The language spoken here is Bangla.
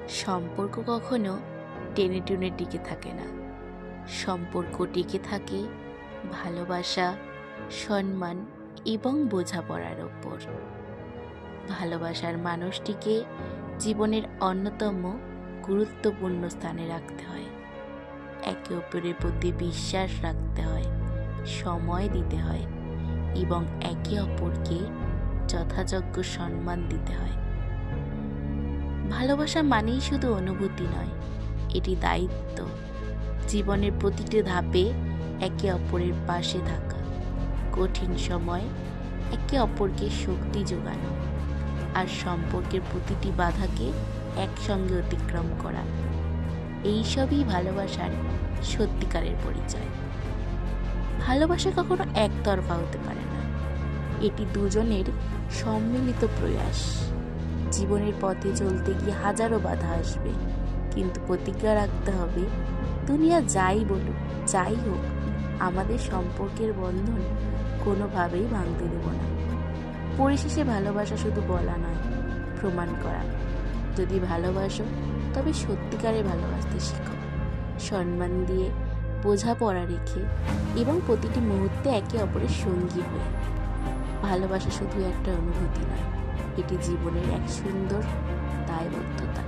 সম্পর্ক কখনো টেনে টুনে টিকে থাকে না। সম্পর্ক টিকে থাকে ভালোবাসা, সম্মান এবং বোঝাপড়ার ওপর। ভালোবাসার মানুষটিকে জীবনের অন্যতম গুরুত্বপূর্ণ স্থানে রাখতে হয়। একে অপরের প্রতি বিশ্বাস রাখতে হয়, সময় দিতে হয় এবং একে অপরকে যথাযোগ্য সম্মান দিতে হয়। ভালোবাসা মানেই শুধু অনুভূতি নয়, এটি দায়িত্ব। জীবনের প্রতিটি ধাপে একে অপরের পাশে থাকা, কঠিন সময় একে অপরকে শক্তি যোগানো আর সম্পর্কের প্রতিটি বাধাকে একসঙ্গে অতিক্রম করা, এইসবই ভালোবাসার সত্যিকারের পরিচয়। ভালোবাসা কখনো একতরফা হতে পারে না, এটি দুজনের সম্মিলিত প্রয়াস। জীবনের পথে চলতে গিয়ে হাজারো বাধা আসবে, কিন্তু প্রতিজ্ঞা রাখতে হবে দুনিয়া যাই বলুক, যাই হোক, আমাদের সম্পর্কের বন্ধন কোনোভাবেই ভাঙতে দেব না। পরিশেষে ভালোবাসা শুধু বলা নয়, প্রমাণ করা। যদি ভালোবাসো তবে সত্যিকারে ভালোবাসতে শিখো, সম্মান দিয়ে, বোঝাপড়া রেখে এবং প্রতিটি মুহূর্তে একে অপরের সঙ্গী হয়ে। ভালোবাসা শুধু একটা অনুভূতি নয়, এটি জীবনের এক সুন্দর দায়বদ্ধতা।